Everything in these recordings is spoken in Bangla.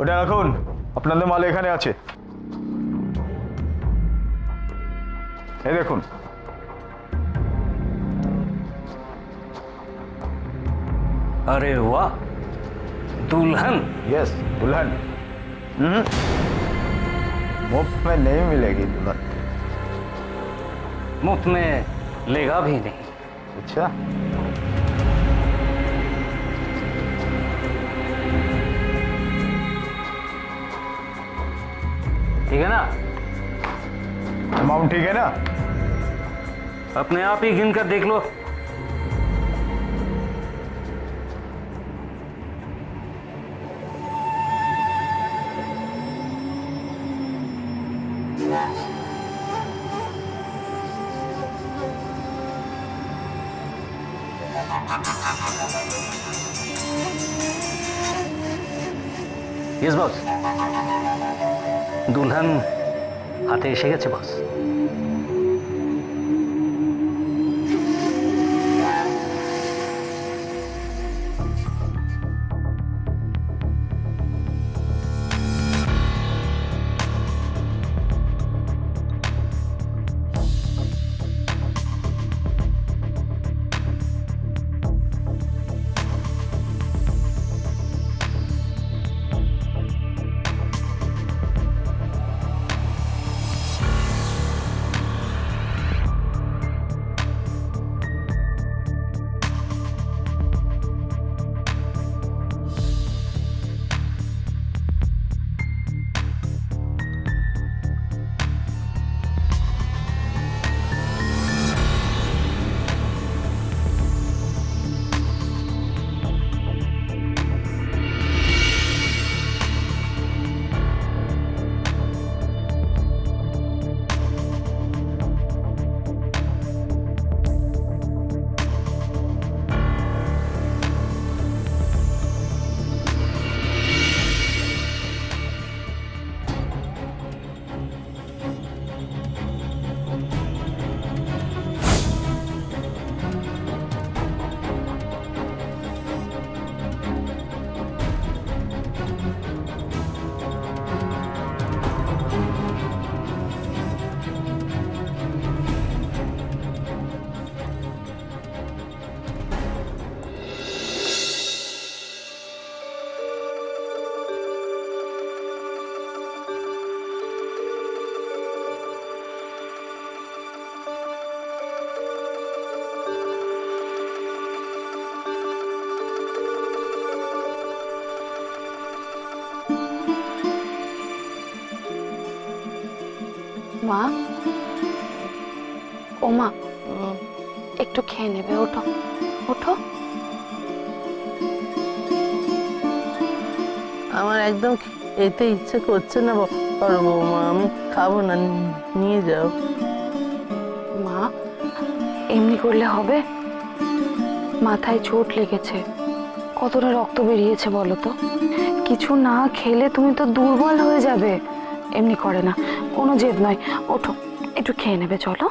ওটা রাখুন, আপনাদের মাল এখানে আছে। এই দেখুন। अरे वाह, दुल्हन। यस, दुल्हन। मुफ्त में नहीं मिलेगी दुल्हन। मुफ्त में लेगा भी नहीं। अच्छा, ठीक है ना? अमाउंट ठीक है ना? अपने आप ही गिन कर देख लो। यस बॉस, दुल्हन हाथे एসে গেছে বস। মা, ও মা, একটু খেয়ে নেবে, ওঠো ওঠো। আমার একদম খেতে ইচ্ছে করছে না বৌমা, আমি খাবো না, নিয়ে যাও। মা, এমনি করলে হবে? মাথায় চোট লেগেছে, কতটা রক্ত বেরিয়েছে বলো তো? কিছু না খেলে তুমি তো দুর্বল হয়ে যাবে। এমনি করে না, কোনো জেদ নয়, ওঠো একটু খেয়ে নেবে, চলো।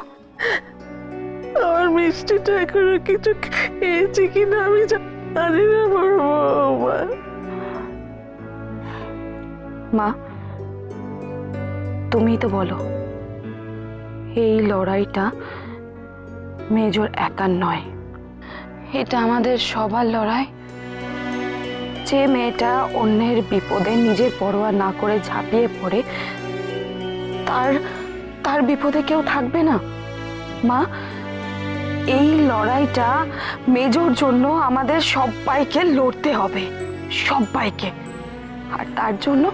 আমার মিষ্টিটা এখনো কিছু খেয়েছি কিনা আমি জানি না বৌমা। মা, তুমিই তো বলো, এই লড়াইটা মেজর একার নয়, এটা আমাদের সবার লড়াই। যে মেয়েটা অন্যের বিপদে নিজের পরোয়া না করে ঝাঁপিয়ে পড়ে, তার বিপদে কেউ থাকবে না। মা, এই লড়াইটা মেজর জন্য আমাদের সবাইকে লড়তে হবে, সবাইকে। আর তার জন্য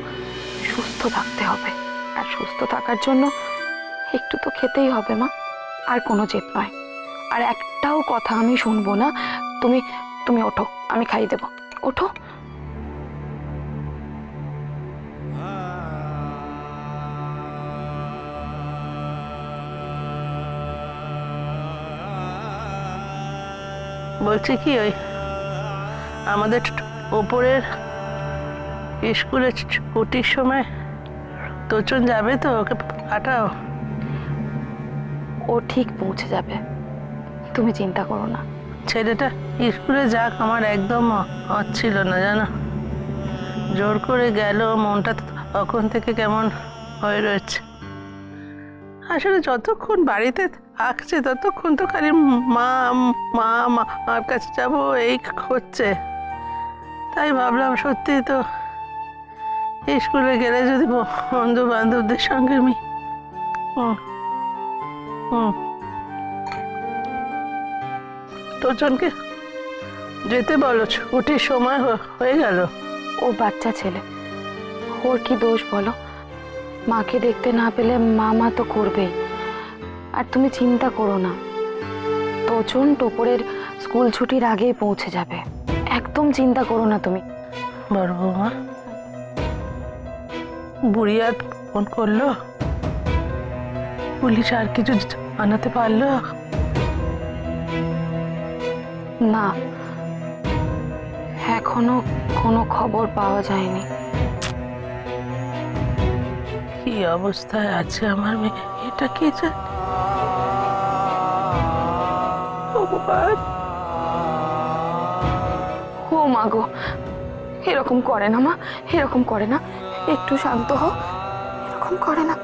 সুস্থ থাকতে হবে, আর সুস্থ থাকার জন্য একটু তো খেতেই হবে মা। আর কোনো জেদ নয়, আর একটাও কথা আমি শুনবো না। তুমি তুমি ওঠো, আমি খাইয়ে দেবো, ওঠো। বলছি কি, ওই আমাদের ওপরের স্কুলে ছুটির সময় তোচন যাবে তো, ওকে পাঠাও। ও ঠিক পৌঁছে যাবে, তুমি চিন্তা করো না। ছেলেটা স্কুলে যাক, আমার একদম ছিল না জানো। জোর করে গেল, মনটা তখন থেকে কেমন হয়ে রয়েছে। আসলে যতক্ষণ বাড়িতে থাকছে ততক্ষণ তো খালি মা মা মার কাছে যাবো এই হচ্ছে। তাই ভাবলাম সত্যি তো স্কুলে গেলে যদি বন্ধু বান্ধবদের সঙ্গে আমি তোজনকে যেতে বলো, ছুটির সময় হয়ে গেল। ও বাচ্চা ছেলে, ওর কি দোষ বলো? মাকে দেখতে না পেলে মা তো করবেই। আর তুমি চিন্তা করো না, তোজন টোপরের স্কুল ছুটির আগেই পৌঁছে যাবে। একদম চিন্তা করো না তুমি। বড় বৌমা, বুড়ি আর ফোন করলো? পুলিশ আর কিছু জানাতে পারলো? না, এখনো কোনো খবর পাওয়া যায়নি। কি অবস্থায় আছে আমার মেয়ে, এটা কি জানে? ভগবান। ও মা গো, এরকম করে না মা, এরকম করে না। একটু শান্ত হও, এরকম করে না।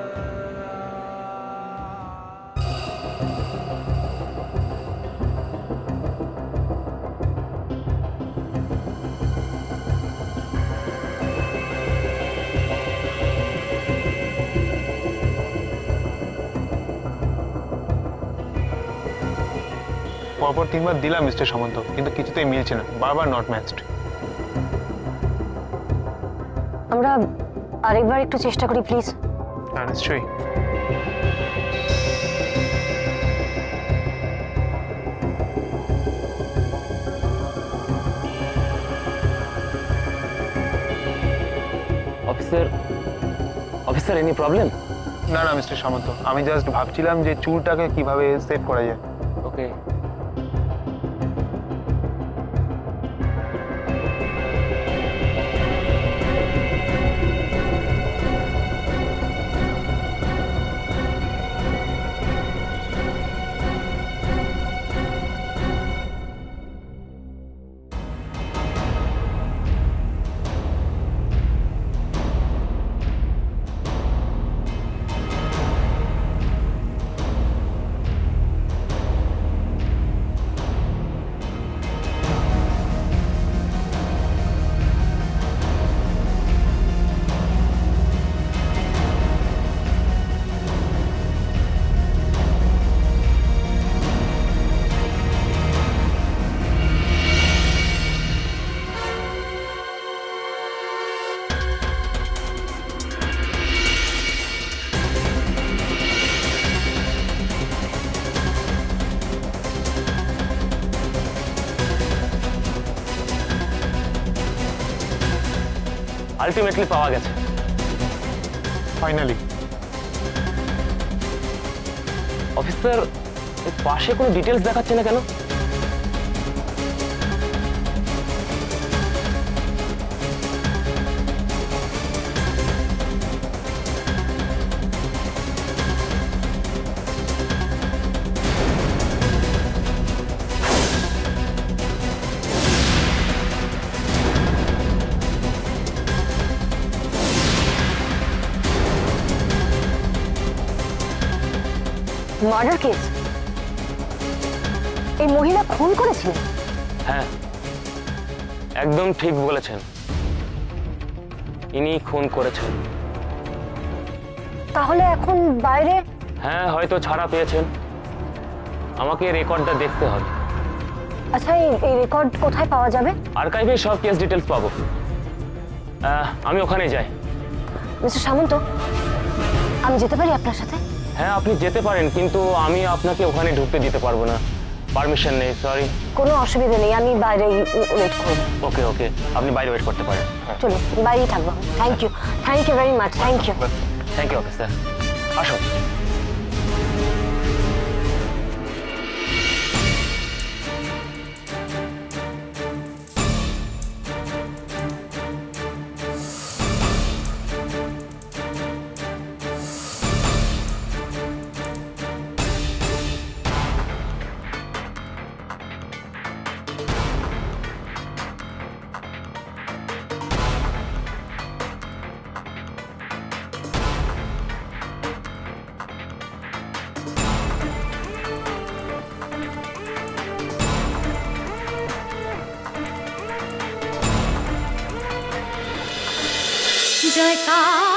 পরপর 3 বার দিলাম মিস্টার সামন্ত, কিন্তু কিছুতেই মিলছে না, বারবার নট ম্যাচড। আমরা আরেকবার একটু চেষ্টা করি প্লিজ। হ্যাঁ নিশ্চয়ই। Officer any problem? না না মিস্টার সামন্ত, আমি জাস্ট ভাবছিলাম যে চুলটাকে কিভাবে সেভ করা যায়। ওকে। আলটিমেটলি পাওয়া গেছে ফাইনালি। অফিসার, পাশে কোনো ডিটেলস দেখাচ্ছে না কেন? Murder case? এই মহিলা খুন করেছিলেন? হ্যাঁ, একদম ঠিক বলেছেন, ইনি খুন করেছেন। তাহলে এখন বাইরে? হ্যাঁ, হয়তো ছাড়া পেয়েছেন। আমাকে রেকর্ডটা দেখতে হবে। আচ্ছা, এই রেকর্ড কোথায় পাওয়া যাবে? আর্কাইভে সব কেস ডিটেলস পাবো। আমি ওখানে যাই। মিস্টার সামন্ত, আমি যেতে পারি আপনার সাথে? হ্যাঁ, আপনি যেতে পারেন, কিন্তু আমি আপনাকে ওখানে ঢুকতে দিতে পারবো না, পারমিশন নেই, সরি। কোনো অসুবিধা নেই, আমি বাইরেই ওয়েট করব। ওকে ওকে, আপনি বাইরে ওয়েট করতে পারেন। চলুন, বাইরেই থাকবো। Thank you very much. Thank you. Thank you officer, আসুন। জয়কার